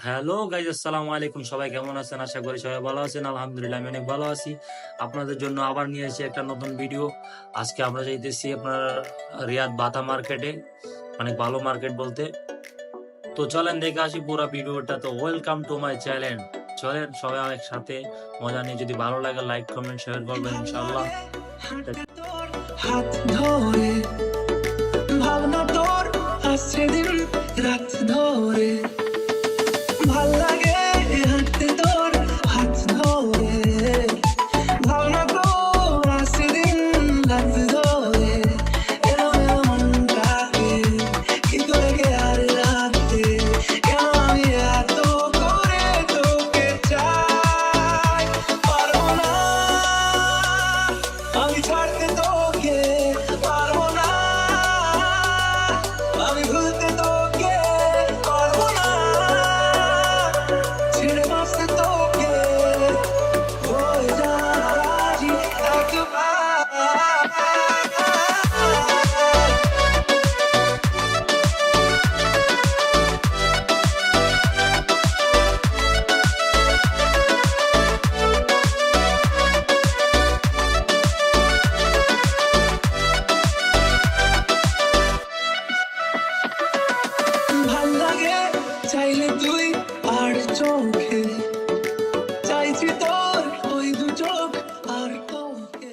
Hello guys, আসসালামু আলাইকুম। সবাই কেমন আছেন? আশা করি সবাই ভালো আছেন। আলহামদুলিল্লাহ আমি অনেক ভালো আছি। আপনাদের জন্য আবার নিয়ে এসেছি একটা নতুন ভিডিও। আজকে আমরা যাইতেছি আপনার রিয়াদ বাতা মার্কেটে, অনেক ভালো মার্কেট বলতে। তো চলেন দেখে আসি পুরো ভিডিওটা। তো ওয়েলকাম টু মাই চ্যানেল। চলেন সবাই একসাথে মজা নিয়ে, যদি ভালো লাগে লাইক কমেন্ট শেয়ার করবেন ইনশাআল্লাহ। হাত ধরে ভাবনা তোর আসছে দিন রাত ধরে, ভাল লাগে হাঁটতে তোর হাত ধরে, ভাবনা তোর আসছে দিন রাত ধরে, এলো এলো মনটাকে কিন্তু লেগে আর রাতে, কেন আমি এত করে তোকে চাই, পারবো না আমি ছাড়তে তোকে, পারবো না আমি ভুলতে তোকে, পারবো না ছেড়ে বাঁচতে তোকে, হয়ে যা রাজি একবার। ভাল লাগে চাইলে তুই আর চোখে, চাইছি তোর ওই দু চোখ আর তোকে।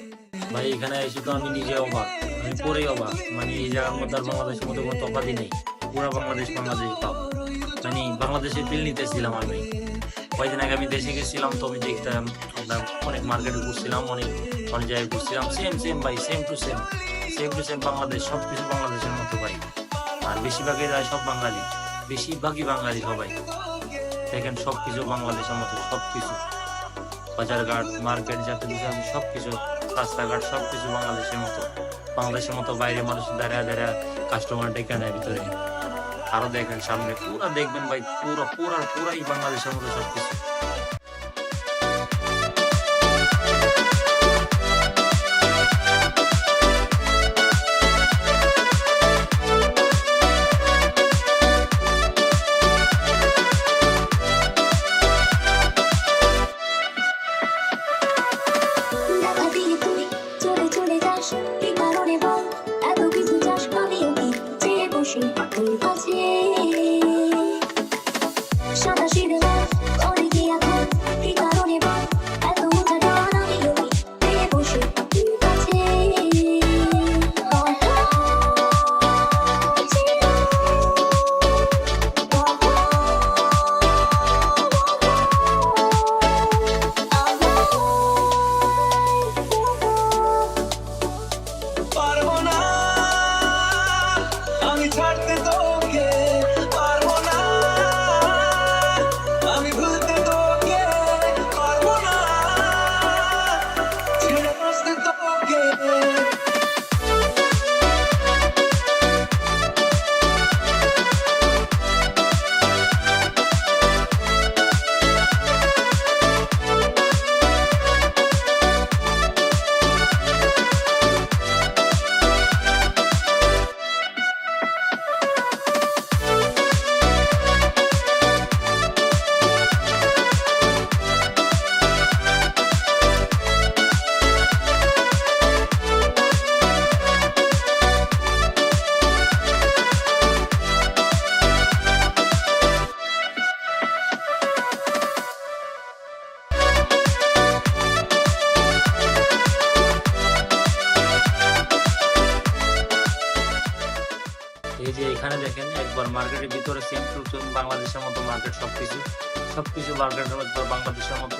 ভাই এখানে এসে তো আমি নিজে অবাক, আমি পুরোই অবাক। মানে এই জায়গার মধ্যে আর বাংলাদেশের মধ্যে কোনো তফাৎই নেই। পুরো বাংলাদেশ তাও মানে বাংলাদেশে ফিল নিতেছিলাম আমি। কয়েকদিন আগে আমি দেশে গেছিলাম, তো আমি দেখতাম আপনার অনেক মার্কেটে ঘুরছিলাম, অনেক অনেক জায়গায় ঘুরছিলাম। সেম ভাই, সেম টু সেম বাংলাদেশ, সবকিছু বাংলাদেশের মতো ভাই। আর বেশিরভাগই সব বাঙালি, বেশিরভাগই বাঙালি সবাই। দেখেন সবকিছু বাংলাদেশের মতো, সবকিছু বাজারঘাট মার্কেট যাতে সবকিছু রাস্তাঘাট সবকিছু বাংলাদেশের মতো। বাংলাদেশের মতো বাইরে মানুষ দাঁড়া কাস্টমার ডেকে নেয় ভিতরে। আরো দেখেন সামনে পুরা দেখবেন ভাই, পুরাই বাংলাদেশের মতো সবকিছু। দেখা দিয়ে তুই চলে যাস, কি কারণে বল এত কিছু চাস, আমিও কি চেয়ে বসি তোর কাছে, সাদা সিধে করে কি এখন, কি কারণে বল এত উঁচা ডান, আমিও কি চেয়ে বসি তোর কাছে। পারবো না আমি ছাড়তে তোকে, পারবো না আমি ভুলতে তোকে, পারবো না ছেড়ে বাঁচতে তোকে। এই যে এখানে দেখেন একবার মার্কেটের ভিতরে সেম টু সেম বাংলাদেশের মতো মার্কেট, সবকিছু মার্কেটের মধ্যে বাংলাদেশের মতো।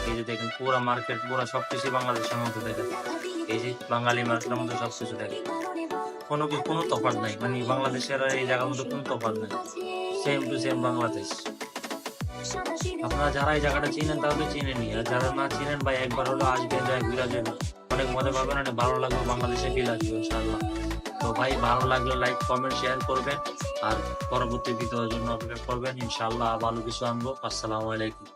এই যে দেখেন পুরা মার্কেট, পুরা সবকিছু বাংলাদেশের মতো দেখেন। এই যে বাঙালি মার্কেটের মধ্যে সবকিছু দেখেন, কোনো তফাৎ নাই। মানে বাংলাদেশের আর এই জায়গার মধ্যে কোনো তফাৎ নাই, সেম টু সেম বাংলাদেশ। আপনারা যারা এই জায়গাটা চিনেন তাহলে চিনে নি, আর যারা না চিনেন ভাই একবার হলো আসবেন, ঘুরে যাবেন, অনেক মজা পাবেন, অনেক ভালো লাগবে, বাংলাদেশে ফিল আসবে ইনশাআল্লাহ। তো ভাই ভালো লাগলে লাইক কমেন্ট শেয়ার করবেন, আর পরবর্তী ভিডিওর জন্য অপেক্ষা করবেন। ইনশাআল্লাহ ভালো কিছু আনবো। আসসালামু আলাইকুম।